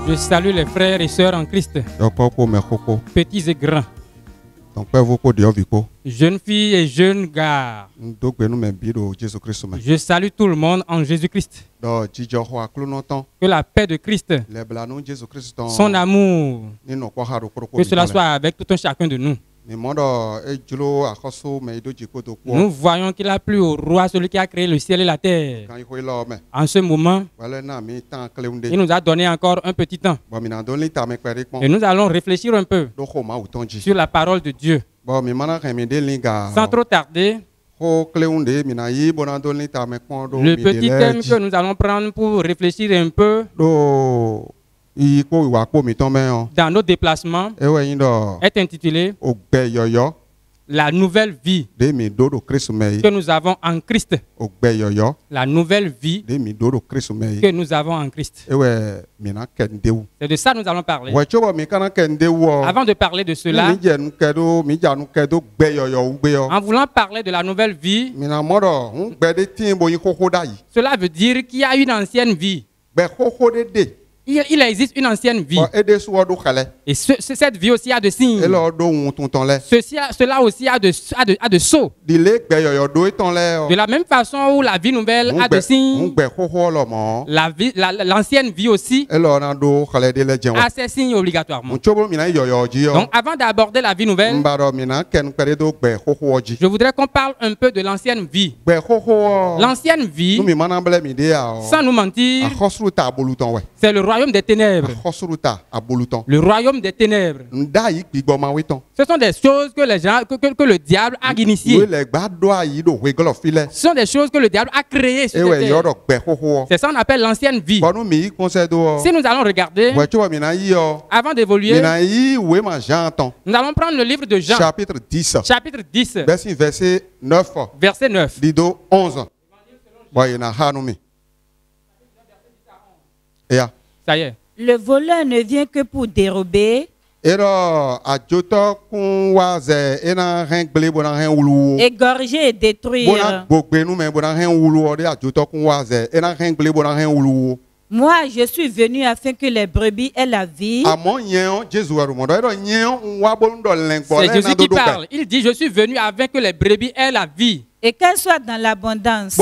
Je salue les frères et sœurs en Christ, petits et grands, jeunes filles et jeunes gars. Je salue tout le monde en Jésus-Christ. Que la paix de Christ, son amour, que cela soit avec tout un chacun de nous. Nous voyons qu'il a plu au roi, celui qui a créé le ciel et la terre. En ce moment, il nous a donné encore un petit temps. Et nous allons réfléchir un peu sur la parole de Dieu. Sans trop tarder, le petit thème que nous allons prendre pour réfléchir un peu dans nos déplacements est intitulé La nouvelle vie que nous avons en Christ. La nouvelle vie que nous avons en Christ. C'est de ça que nous allons parler. Avant de parler de cela, en voulant parler de la nouvelle vie, cela veut dire qu'il y a une ancienne vie. Il existe une ancienne vie. Et cette vie aussi a de signes. Cela aussi a de sceaux. De la même façon où la vie nouvelle a de signes, l'ancienne vie aussi a ses signes obligatoirement. Donc avant d'aborder la vie nouvelle, je voudrais qu'on parle un peu de l'ancienne vie. L'ancienne vie, sans nous mentir, c'est le royaume des ténèbres. Le royaume des ténèbres. Ce sont des choses que le diable a initiées. Ce sont des choses que le diable a créées sur cette terre. C'est ça qu'on appelle l'ancienne vie. Si nous allons regarder, avant d'évoluer, nous allons prendre le livre de Jean, chapitre 10, verset 9. Ça y est. Le voleur ne vient que pour dérober, égorger et détruire. Moi, je suis venu afin que les brebis aient la vie. C'est Jésus qui parle. Il dit, je suis venu afin que les brebis aient la vie. Et qu'elles soient dans l'abondance.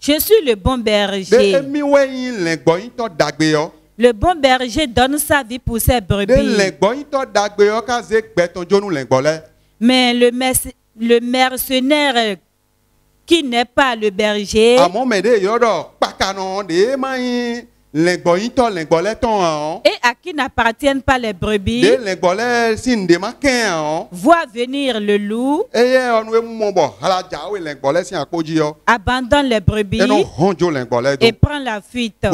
Je suis le bon berger. Le bon berger donne sa vie pour ses brebis. Mais le mercenaire qui n'est pas le berger et à qui n'appartiennent pas les brebis voit venir le loup, abandonne les brebis et prend la fuite. Et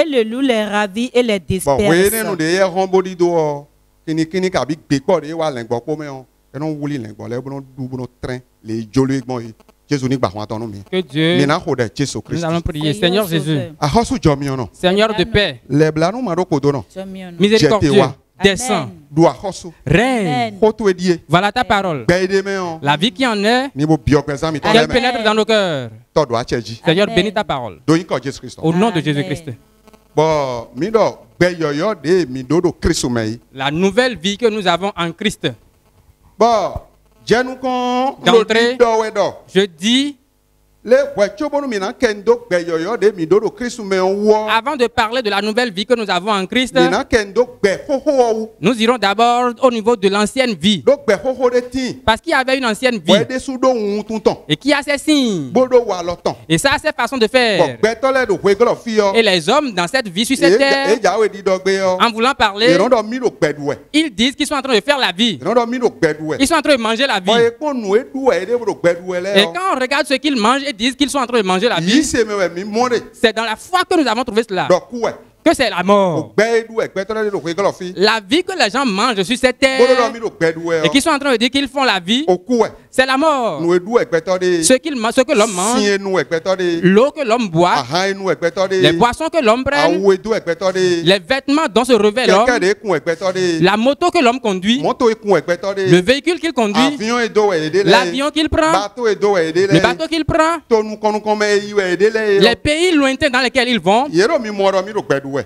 le loup les ravit et les disperse. Que Dieu, nous allons prier. Seigneur Jésus, Seigneur de paix, miséricordieux, descends, règne. Voilà ta parole. La vie qui en est, qu'elle pénètre dans nos cœurs. Seigneur, bénis ta parole. Au nom de Jésus-Christ. La nouvelle vie que nous avons en Christ. D'entrée, je dis, avant de parler de la nouvelle vie que nous avons en Christ, nous irons d'abord au niveau de l'ancienne vie. Parce qu'il y avait une ancienne vie et qui a ses signes et ça a ses façons de faire. Et les hommes dans cette vie sur cette terre, en voulant parler, ils disent qu'ils sont en train de faire la vie. Ils sont en train de manger la vie. Et quand on regarde ce qu'ils mangent et disent qu'ils sont en train de manger la vie, c'est dans la foi que nous avons trouvé cela. Que c'est la mort. La vie que les gens mangent sur cette terre et qui sont en train de dire qu'ils font la vie, c'est la mort. Ce que l'homme mange, l'eau que l'homme boit, les boissons que l'homme prend, les vêtements dont se revêt l'homme, la moto que l'homme conduit, le véhicule qu'il conduit, l'avion qu'il prend, le bateau qu'il prend, les pays lointains dans lesquels ils vont.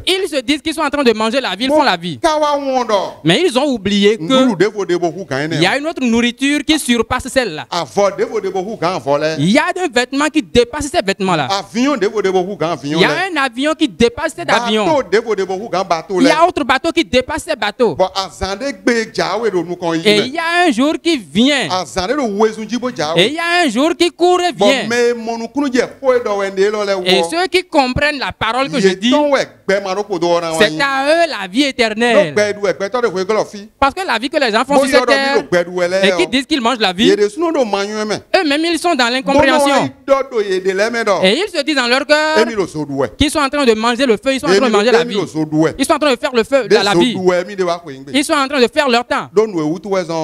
Ils se disent qu'ils sont en train de manger la vie, ils font la vie. Mais ils ont oublié qu'il y a une autre nourriture qui surpasse celle-là. Il y a des vêtements qui dépassent ces vêtements-là. Il y a un avion qui dépasse cet avion. Il y a autre bateau qui dépasse ces bateaux. Et il y a un jour qui vient. Et il y a un jour qui court et vient. Et ceux qui comprennent la parole que je dis, c'est à eux la vie éternelle. Parce que la vie que les gens font sur cette terre et qui disent qu'ils mangent la vie, eux-mêmes ils sont dans l'incompréhension. Et ils se disent dans leur cœur qu'ils sont en train de manger le feu, ils sont en train de manger la vie. Ils sont en train de faire le feu de la vie. Ils sont en train de faire leur temps.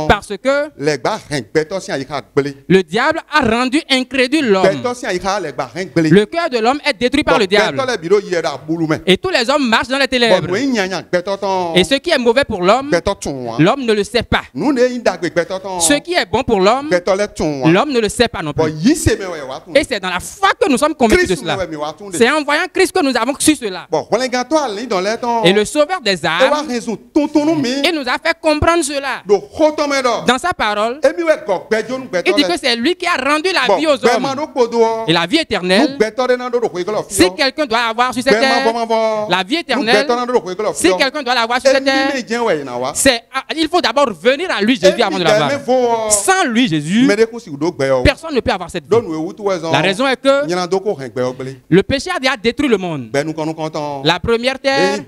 Parce que le diable a rendu incrédule l'homme. Le cœur de l'homme est détruit par le diable. Et tous les hommes marchent dans les ténèbres. Et ce qui est mauvais pour l'homme, l'homme ne le sait pas. Ce qui est bon pour l'homme, l'homme ne le sait pas non plus. Et c'est dans la foi que nous sommes convaincus de cela. C'est en voyant Christ que nous avons su cela. Et le sauveur des âmes, il nous a fait comprendre cela. Dans sa parole, il dit que c'est lui qui a rendu la vie aux hommes. Et la vie éternelle, si quelqu'un doit avoir sur cette terre, la vie éternelle, si quelqu'un doit l'avoir sur cette terre, il faut d'abord venir à lui, Jésus, avant de l'avoir. Sans lui, Jésus, personne ne peut avoir cette vie. La raison est que le péché a déjà détruit le monde. La première terre,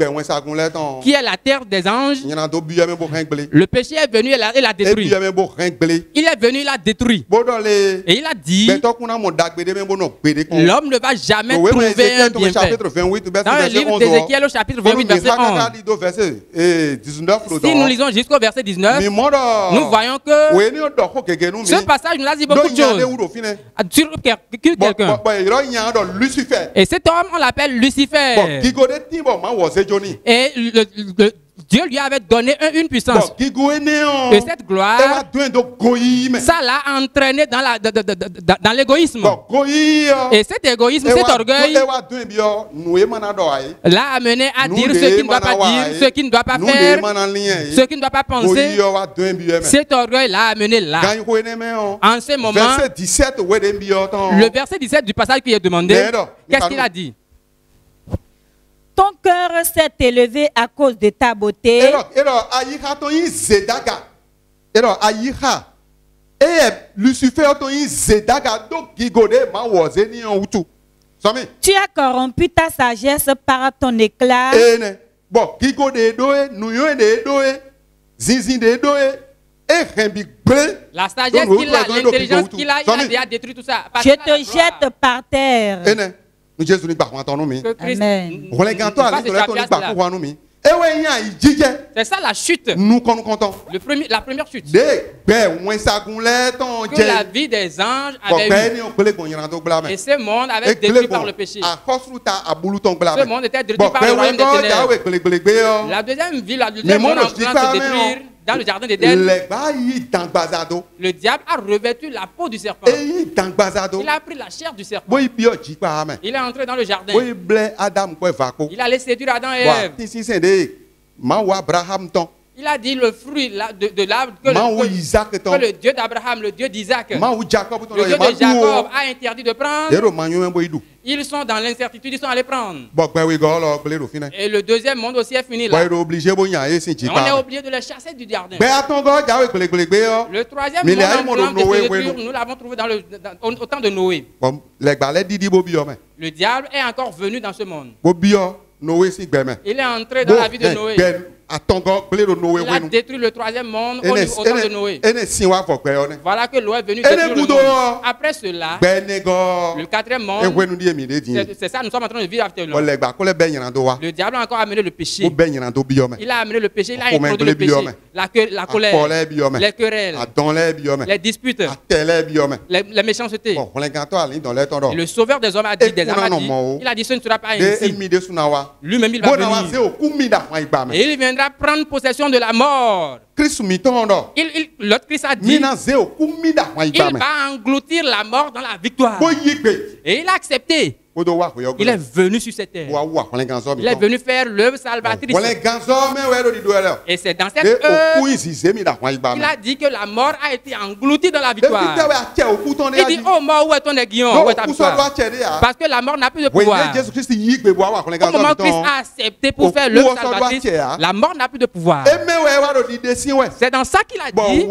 qui est la terre des anges, le péché est venu et l'a détruit. Il est venu, il l'a détruit. Et il a dit, l'homme ne va jamais trouver un bienfait. Dans le livre d'Ézéchiel au chapitre 28, verset 11. Si nous lisons jusqu'au verset 19, nous voyons que ce passage nous a dit beaucoup de choses sur quelqu'un. Et cet homme, on l'appelle Lucifer. Et Dieu lui avait donné une puissance. Et cette gloire, ça l'a entraîné dans l'égoïsme. Et cet égoïsme, cet orgueil, l'a amené à dire ce qu'il ne doit pas dire, ce qu'il ne doit pas faire, ce qu'il ne doit pas penser. Cet orgueil l'a amené là. En ce moment, le verset 17 du passage qui est demandé, qu'est-ce qu'il a dit? Ton cœur s'est élevé à cause de ta beauté. Tu as corrompu ta sagesse par ton éclat. La sagesse qu'il a, l'intelligence qu'il a, il a détruit tout ça. Je te jette par terre. Amen. C'est ça la chute. La première chute. Que la vie des anges avait eu. Et ce monde avait été détruit par le péché. Ce monde était détruit par le royaume des ténèbres. La deuxième ville, la deuxième monde en train de se détruire. Dans le jardin d'Éden, le diable a revêtu la peau du serpent. Il a pris la chair du serpent. Il est entré dans le jardin. Il allait séduire Adam et Ève. Il a dit le fruit de l'arbre que le Dieu d'Abraham, le Dieu d'Isaac, le Dieu de Jacob a interdit de prendre. Ils sont dans l'incertitude, ils sont allés prendre. Et le deuxième monde aussi est fini là. On est obligé de les chasser du jardin. Le troisième monde, nous l'avons trouvé au temps de Noé. Le diable est encore venu dans ce monde. Il est entré dans la vie de Noé. Il a détruit le troisième monde au temps de Noé. Voilà que l'eau est venue détruire le monde. Après cela, le quatrième monde, c'est ça, nous sommes en train de vivre actuellement. Le diable a encore amené le péché. Il a amené le péché, il a introduit le péché. La colère, les querelles, les disputes, les méchancetés. Et le sauveur des hommes a dit, il a dit ce ne sera pas ainsi. Lui-même, il va venir. Et il viendra prendre possession de la mort. L'autre Christ a dit, il va engloutir la mort dans la victoire. Et il a accepté. Il est venu sur cette terre. Il est venu faire l'œuvre salvatrice. Et c'est dans cette œuvre qu'il a dit que la mort a été engloutie dans la victoire. Il dit, oh mort, où est ton aiguillon? Où est ta victoire? Parce que la mort n'a plus de pouvoir. Au moment où Christ a accepté pour faire l'œuvre salvatrice, la mort n'a plus de pouvoir. C'est dans ça qu'il a dit.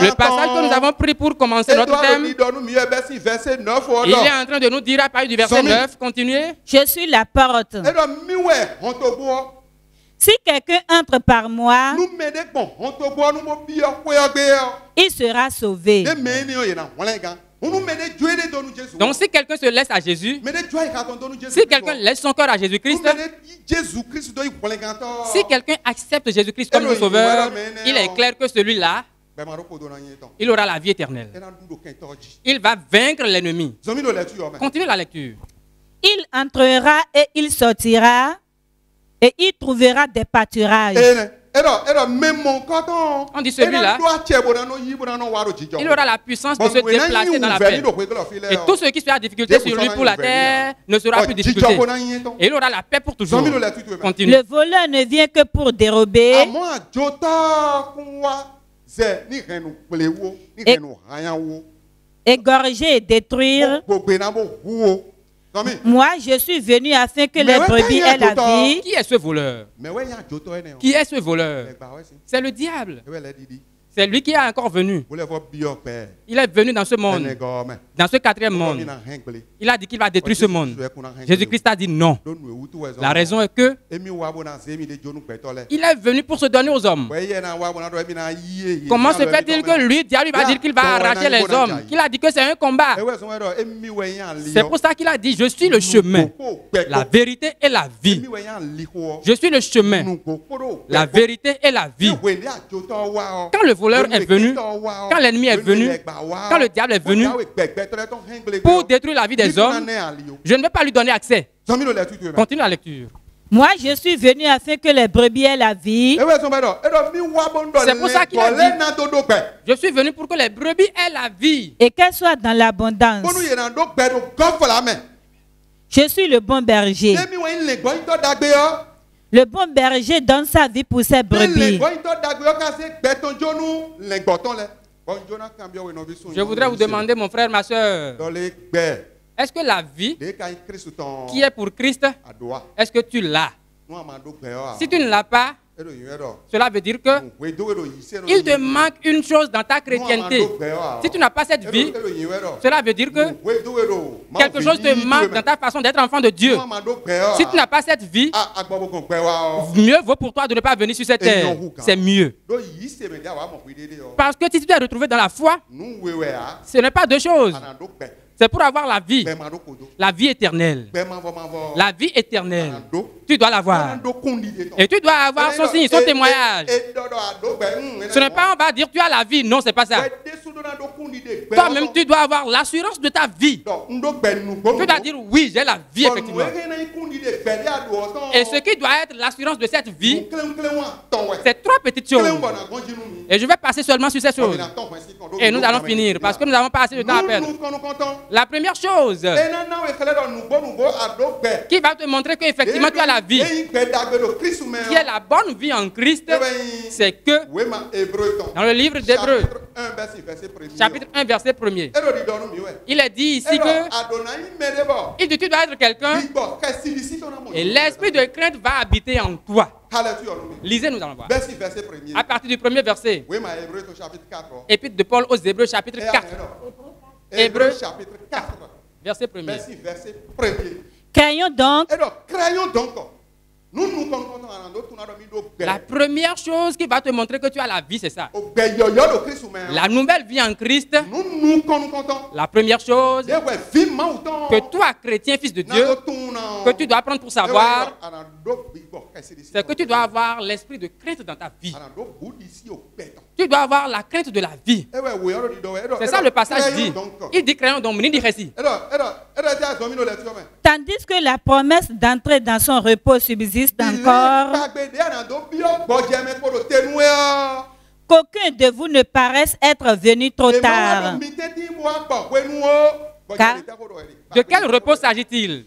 Le passage que nous avons pris pour commencer notre thème, il est en train de nous dire à partir du verset 9, continuez. Je suis la porte. Si quelqu'un entre par moi, il sera sauvé. Donc si quelqu'un se laisse à Jésus, si quelqu'un laisse son cœur à Jésus-Christ, si quelqu'un accepte Jésus-Christ comme le sauveur, il est clair que celui-là, il aura la vie éternelle. Il va vaincre l'ennemi. Continuez la lecture. Il entrera et il sortira et il trouvera des pâturages. On dit celui-là, il aura la puissance de se déplacer dans la paix. Et tout ce qui sera difficulté sur lui pour la terre ne sera plus difficulté. Et il aura la paix pour toujours. Continue. Le voleur ne vient que pour dérober, égorger et détruire. Moi, je suis venu afin que les brebis aient la vie. Qui est ce voleur? Qui est ce voleur? C'est le diable. C'est lui qui est encore venu. Il est venu dans ce monde, dans ce quatrième monde. Il a dit qu'il va détruire ce monde. Jésus-Christ a dit non. La raison est que il est venu pour se donner aux hommes. Comment se fait-il que lui, diable, va dire qu'il va arracher les hommes? Qu'il a dit que c'est un combat. C'est pour ça qu'il a dit, je suis le chemin, la vérité et la vie. Je suis le chemin, la vérité et la vie. Quand le voleur est venu, quand l'ennemi est venu, quand le diable est venu pour détruire la vie des hommes, je ne vais pas lui donner accès. Continue la lecture. Moi, je suis venu afin que les brebis aient la vie. C'est pour ça qu'il a dit, je suis venu pour que les brebis aient la vie. Et qu'elles soient dans l'abondance. Je suis le bon berger. Le bon berger donne sa vie pour ses brebis. Je voudrais vous demander, mon frère, ma soeur, est-ce que la vie qui est pour Christ, est-ce que tu l'as? Si tu ne l'as pas, cela veut dire que il te manque une chose dans ta chrétienté. Si tu n'as pas cette vie, cela veut dire que quelque chose te manque dans ta façon d'être enfant de Dieu. Si tu n'as pas cette vie, mieux vaut pour toi de ne pas venir sur cette terre. C'est mieux. Parce que si tu t'es retrouvé dans la foi, ce n'est pas deux choses. C'est pour avoir la vie éternelle. La vie éternelle. Tu dois l'avoir. Et tu dois avoir son signe, son témoignage. Ce n'est pas on va dire tu as la vie. Non, c'est pas ça. Toi-même, tu dois avoir l'assurance de ta vie. Tu dois dire oui, j'ai la vie, effectivement. Et ce qui doit être l'assurance de cette vie, c'est trois petites choses. Et je vais passer seulement sur ces choses. Et nous allons finir parce que nous n'avons pas assez de temps à perdre. La première chose qui va te montrer qu'effectivement tu as la vie, qui est la bonne vie en Christ, c'est que dans le livre d'Hébreux, chapitre 1, verset 1er, il est dit ici que il dit tu dois être quelqu'un et l'esprit de crainte va habiter en toi. Lisez, nous allons voir. À partir du premier verset, Épître de Paul aux Hébreux, chapitre 4. Hébreux chapitre 4, verset 1er. Craignons donc La première chose qui va te montrer que tu as la vie, c'est ça. La nouvelle vie en Christ. La première chose que toi, chrétien, fils de Dieu, que tu dois apprendre pour savoir, c'est que tu dois avoir l'esprit de crainte dans ta vie. Tu dois avoir la crainte de la vie. C'est ça le passage dit. Il dit créant donc, il dit récit. Tandis que la promesse d'entrer dans son repos subsiste encore, qu'aucun de vous ne paraisse être venu trop tard. Car, de quel repos s'agit-il?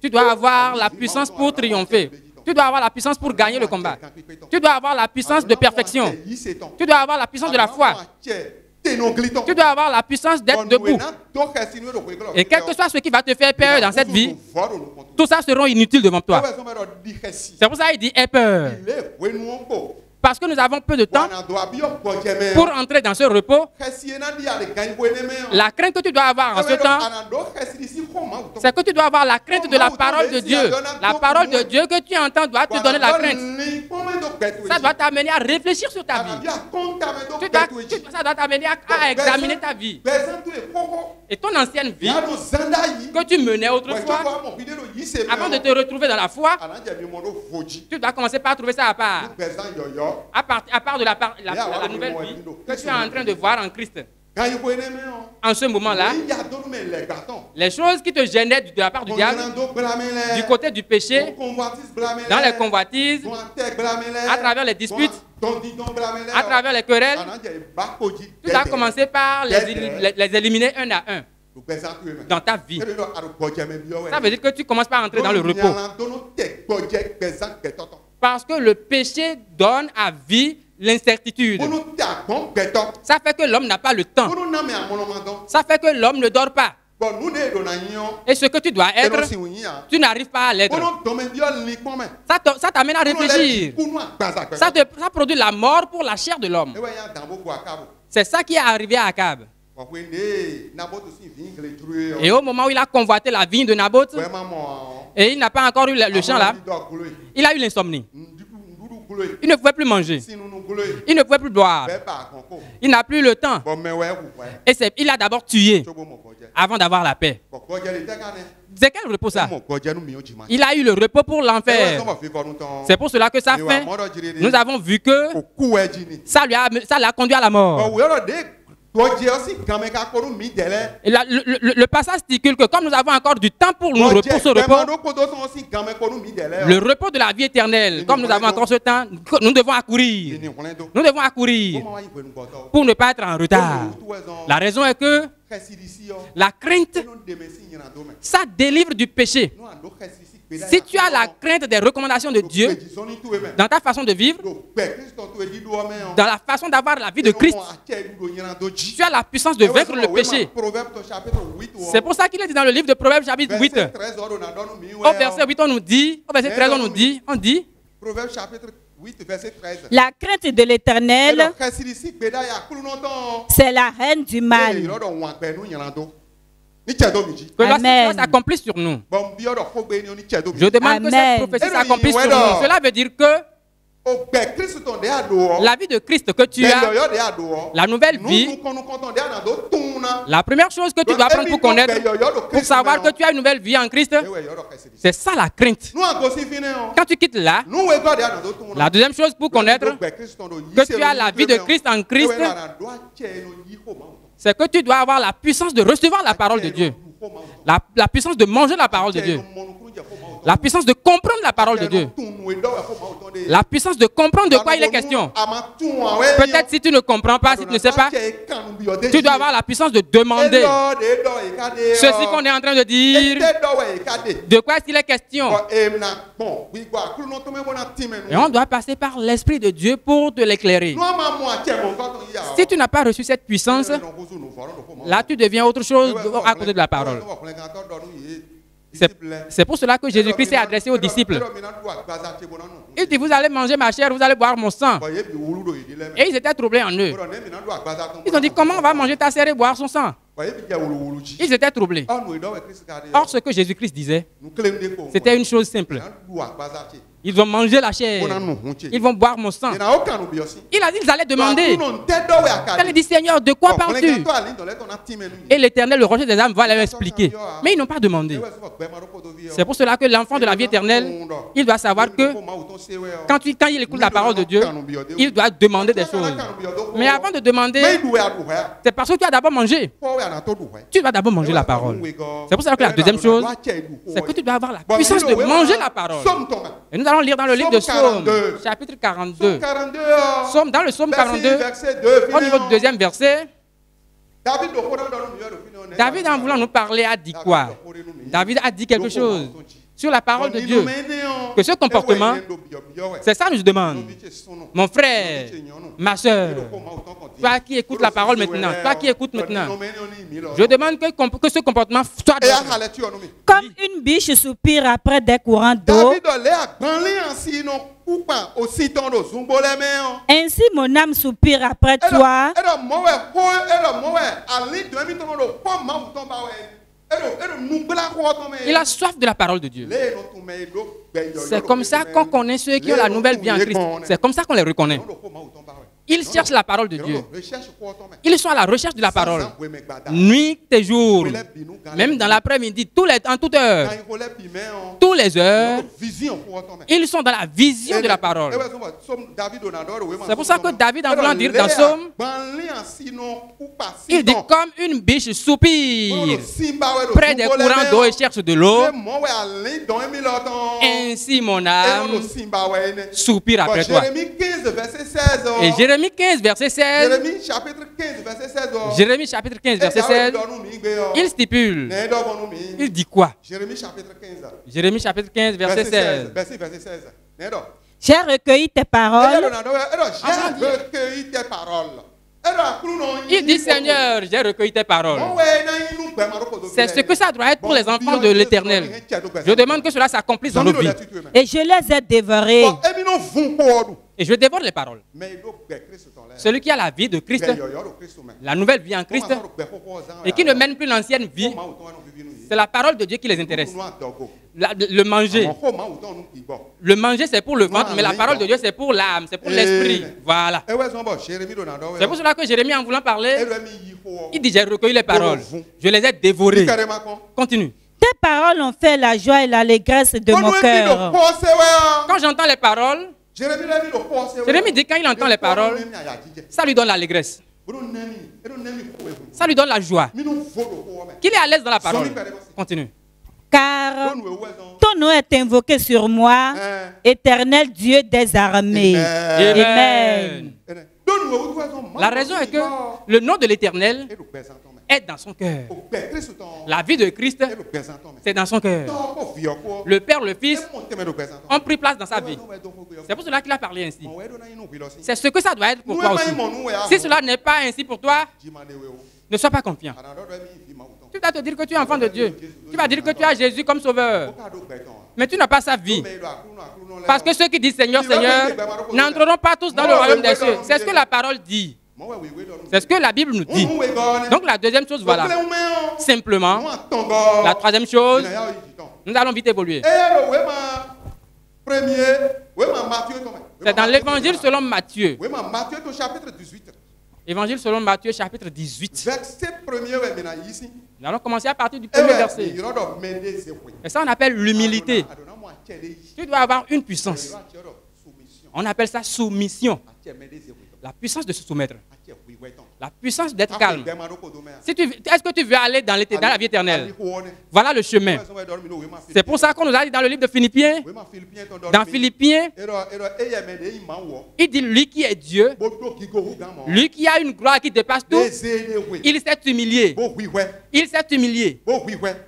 Tu dois avoir la puissance pour triompher. Tu dois avoir la puissance pour gagner le combat. Tu dois avoir la puissance de perfection. Tu dois avoir la puissance de la foi. Tu dois avoir la puissance d'être debout. Et quel que soit ce qui va te faire peur dans cette vie, tout ça sera inutile devant toi. C'est pour ça qu'il dit aie peur. Parce que nous avons peu de temps pour entrer dans ce repos. La crainte que tu dois avoir en ce temps, c'est que tu dois avoir la crainte de la parole de Dieu. La parole de Dieu que tu entends doit te donner la crainte. Ça doit t'amener à réfléchir sur ta vie. Ça doit t'amener à examiner ta vie. Et ton ancienne vie que tu menais autrefois, avant de te retrouver dans la foi, tu dois commencer par trouver ça à part. À part de la nouvelle vie que tu es en train de voir en Christ. En ce moment-là, les choses qui te gênaient de la part du diable, du côté du péché, dans les convoitises, à travers les disputes, à travers les querelles, tu dois commencer par les éliminer un à un dans ta vie. Ça veut dire que tu commences par entrer dans le repos. Parce que le péché donne à vie l'incertitude. Ça fait que l'homme n'a pas le temps. Ça fait que l'homme ne dort pas. Et ce que tu dois être, tu n'arrives pas à l'être. Ça t'amène à réfléchir. Ça produit la mort pour la chair de l'homme. C'est ça qui est arrivé à Akab. Et au moment où il a convoité la vigne de Naboth, et il n'a pas encore eu le champ là, il a eu l'insomnie. Il ne pouvait plus manger. Il ne pouvait plus boire. Il n'a plus le temps. Et il a d'abord tué avant d'avoir la paix. C'est quel repos ça? Il a eu le repos pour l'enfer. C'est pour cela que sa fin, nous avons vu que ça l'a conduit à la mort. Et le passage stipule que comme nous avons encore du temps pour nous reposer ce repos, le repos de la vie éternelle, comme nous avons encore ce temps, nous devons accourir. Nous devons accourir pour ne pas être en retard. La raison est que la crainte, ça délivre du péché. Si tu as la crainte des recommandations de Dieu dans ta façon de vivre, dans la façon d'avoir la vie de Christ, tu as la puissance de vaincre le péché. C'est pour ça qu'il est dit dans le livre de Proverbes chapitre 8. Au verset 8, on nous dit, au verset 13, on dit, la crainte de l'Éternel, c'est la reine du mal. Que la s'accomplisse sur nous. Je demande que cette prophétie s'accomplisse sur nous. Cela veut dire que la vie de Christ que tu as, la nouvelle vie, la première chose que tu dois apprendre pour connaître, pour savoir que tu as une nouvelle vie en Christ, c'est ça la crainte. Quand tu quittes là, la deuxième chose pour connaître que tu as la vie de Christ en Christ, c'est que tu dois avoir la puissance de recevoir la parole de Dieu, la puissance de manger la parole de Dieu, la puissance de comprendre la parole de Dieu, la puissance de comprendre de quoi il est question. Peut-être si tu ne comprends pas, si tu ne sais pas, tu dois avoir la puissance de demander ceci qu'on est en train de dire, de quoi est-il est question. Et on doit passer par l'Esprit de Dieu pour te l'éclairer. Si tu n'as pas reçu cette puissance, là tu deviens autre chose à côté de la parole. C'est pour cela que Jésus-Christ s'est adressé aux disciples. Il dit, vous allez manger ma chair, vous allez boire mon sang. Et ils étaient troublés en eux. Ils ont dit, comment on va manger ta chair et boire son sang? Ils étaient troublés. Or, ce que Jésus-Christ disait, c'était une chose simple. Ils vont manger la chair. Ils vont boire mon sang. Ils allaient demander. Elle dit, Seigneur, de quoi parles-tu? Et l'Éternel, le rocher des âmes, va leur expliquer. Mais ils n'ont pas demandé. C'est pour cela que l'enfant de la vie éternelle, il doit savoir que quand il écoute la parole de Dieu, il doit demander des choses. Mais avant de demander, c'est parce que tu as d'abord mangé. Tu dois d'abord manger la parole. C'est pour cela que la deuxième chose, c'est que tu dois avoir la puissance de manger la parole. Et nous allons lire dans le livre de Psaume, chapitre 42. Psaume, dans le Psaume 42, au niveau du deuxième verset, David, en voulant nous parler, a dit quoi? David a dit quelque chose sur la parole de Dieu. Que ce comportement, c'est ça que je demande. Mon frère, ma soeur, toi qui écoutes la parole maintenant, toi qui écoutes maintenant, je demande que ce comportement soit comme une biche soupire après des courants d'eau. Ainsi mon âme soupire après toi. Il a soif de la parole de Dieu. C'est comme ça qu'on connaît ceux qui ont la nouvelle vie en Christ. C'est comme ça qu'on les reconnaît. Ils cherchent la parole de Dieu. Ils sont à la recherche de la parole. Nuit et jour. Même dans l'après-midi, en toute heure. Toutes les heures. Ils sont dans la vision de la parole. C'est pour ça que David, en voulant dire dans Psaume, il dit comme une biche soupire près des courants d'eau et cherche de l'eau. Ainsi mon âme soupire après toi. Et Jérémie 15, verset 16. Jérémie chapitre 15, verset 16. Il stipule. Il dit quoi? Jérémie chapitre 15, verset 16. J'ai recueilli tes paroles. Il dit, Seigneur, j'ai recueilli tes paroles. C'est ce que ça doit être pour les enfants de l'Éternel. Je demande que cela s'accomplisse dans nos vies. Et je les ai dévorés. Et je dévore les paroles. Celui qui a la vie de Christ, la nouvelle vie en Christ, et qui ne mène plus l'ancienne vie, c'est la parole de Dieu qui les intéresse. Le manger. Le manger, c'est pour le ventre, mais la parole de Dieu, c'est pour l'âme, c'est pour l'esprit. Voilà. C'est pour cela que Jérémie, en voulant parler, il dit, j'ai recueilli les paroles. Je les ai dévorées. Continue. Tes paroles ont fait la joie et l'allégresse de mon cœur. Quand j'entends les paroles, Jérémie dit quand il entend les paroles, ça lui donne l'allégresse. Ça lui donne la joie. Qu'il est à l'aise dans la parole. Continue. Car ton nom est invoqué sur moi, éternel Dieu des armées. Amen. La raison est que le nom de l'Éternel est dans son cœur. La vie de Christ, c'est dans son cœur. Le Père, le Fils ont pris place dans sa vie. C'est pour cela qu'il a parlé ainsi. C'est ce que ça doit être pour toi aussi. Si cela n'est pas ainsi pour toi, ne sois pas confiant. Tu vas te dire que tu es enfant de Dieu. Tu vas dire que tu as Jésus comme sauveur. Mais tu n'as pas sa vie. Parce que ceux qui disent Seigneur, Seigneur, n'entreront pas tous dans le royaume des cieux. C'est ce que la parole dit. C'est ce que la Bible nous dit. Donc la deuxième chose, voilà. Simplement, la troisième chose, nous allons vite évoluer. C'est dans l'évangile selon Matthieu. Évangile selon Matthieu, chapitre 18. Nous allons commencer à partir du premier verset. Et ça, on appelle l'humilité. Tu dois avoir une puissance. On appelle ça soumission. La puissance de se soumettre. La puissance d'être calme. Est-ce que tu veux aller dans la vie éternelle? Voilà le chemin. C'est pour ça qu'on nous a dit dans le livre de Philippiens, dans Philippiens, il dit lui qui est Dieu, lui qui a une gloire qui dépasse tout, il s'est humilié. Il s'est humilié.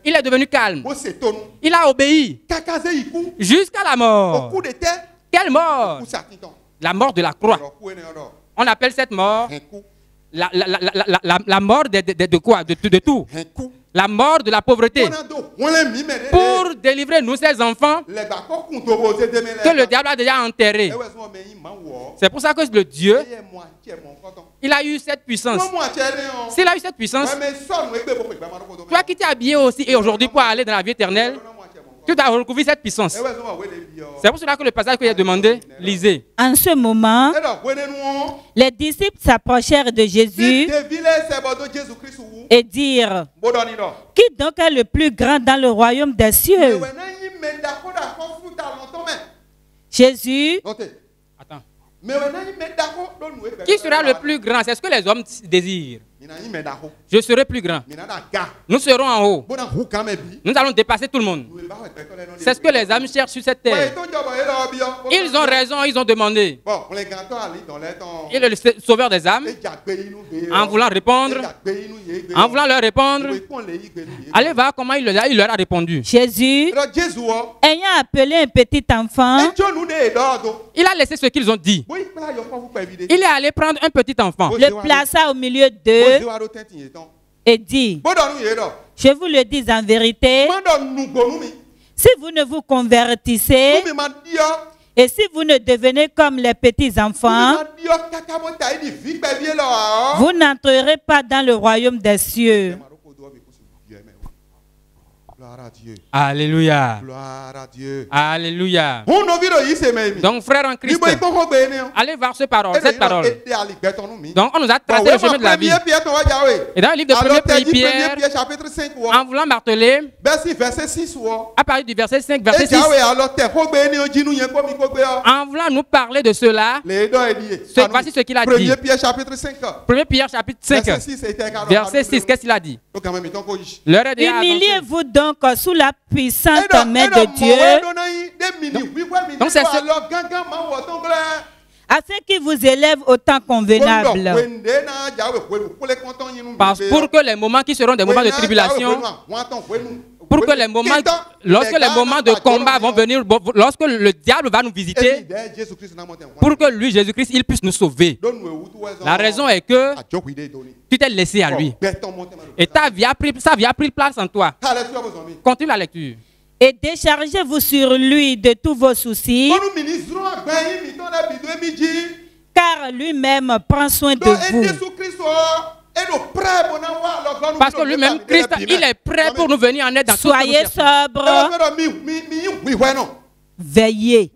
Il est devenu calme. Il a obéi jusqu'à la mort. Quelle mort? La mort de la croix. On appelle cette mort la mort de quoi? De tout. La mort de la pauvreté. Pour délivrer nous, ces enfants, que le diable a déjà enterrés. C'est pour ça que le Dieu, il a eu cette puissance. S'il a eu cette puissance, toi qui t'es habillé aussi et aujourd'hui pour aller dans la vie éternelle, tu dois recouvrir cette puissance. C'est pour cela que le passage que j'ai demandé, lisez. En ce moment, les disciples s'approchèrent de Jésus et dirent: qui donc est le plus grand dans le royaume des cieux? Jésus. Attends. Qui sera le plus grand? C'est ce que les hommes désirent. Je serai plus grand. Nous serons en haut. Nous allons dépasser tout le monde. C'est ce que les âmes cherchent sur cette terre. Ils ont raison, ils ont demandé. Et le sauveur des âmes, en voulant répondre, en voulant leur répondre, allez voir comment il leur a répondu. Jésus, ayant appelé un petit enfant, il a laissé ce qu'ils ont dit. Il est allé prendre un petit enfant, le plaça au milieu d'eux et dit: je vous le dis en vérité, si vous ne vous convertissez et si vous ne devenez comme les petits enfants, vous n'entrerez pas dans le royaume des cieux. Gloire à Dieu. Alléluia. Gloire à Dieu. Alléluia. Donc, frères en Christ, allez voir cette parole. Donc, on nous a tracé le chemin de la vie. Et dans le livre de 1 Pierre, en voulant marteler, à partir du verset 5, verset 6, en voulant nous parler de cela, voici ce qu'il a dit. 1 Pierre chapitre 5, verset 6, qu'est-ce qu'il a dit? Humiliez-vous donc sous la puissante main de Dieu, donc c'est afin qu'il vous élève au temps convenable. Parce pour que les moments qui seront des moments de tribulation, pour que les moments, lorsque les moments de combat vont venir, lorsque le diable va nous visiter, pour que lui, Jésus-Christ, il puisse nous sauver. La raison est que tu t'es laissé à lui. Et sa vie a pris place en toi. Continue la lecture. Et déchargez-vous sur lui de tous vos soucis, car lui-même prend soin de vous. Parce que lui-même, Christ, il est prêt pour nous venir en aide dans tout ce que nous cherchons. Soyez sobre, veillez.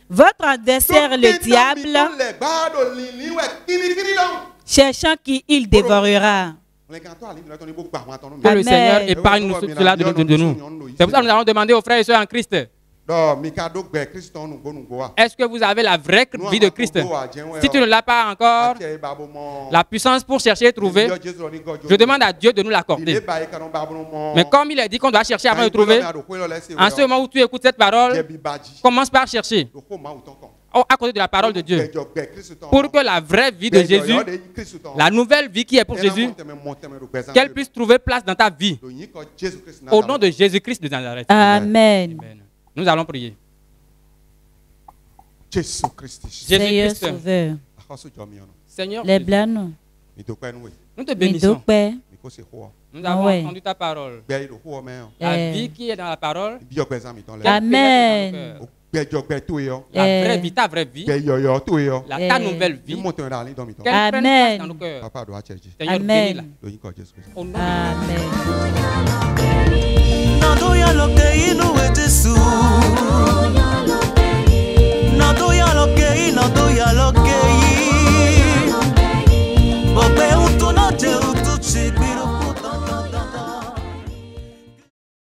Votre adversaire, le diable, cherchant qui il dévorera. Que le Seigneur épargne nous cela de nous. C'est pour ça que nous allons demander aux frères et sœurs en Christ: est-ce que vous avez la vraie vie de Christ? Si tu ne l'as pas encore, la puissance pour chercher et trouver, je demande à Dieu de nous l'accorder. Mais comme il est dit qu'on doit chercher avant de trouver, en ce moment où tu écoutes cette parole, commence par chercher à côté de la parole de Dieu, pour que la vraie vie de Jésus, la nouvelle vie qui est pour Jésus, qu'elle puisse trouver place dans ta vie. Au nom de Jésus-Christ de Nazareth. Amen. Nous allons prier. Seigneur Sauveur, Seigneur, les blancs, nous te bénissons. Nous avons entendu ta parole. La vie qui est dans la parole. Amen. La vraie vie, ta vraie vie. Ta nouvelle vie. Qu'elle prenne place dans nos cœurs. Seigneur, bénis-la. Au nom de Jésus.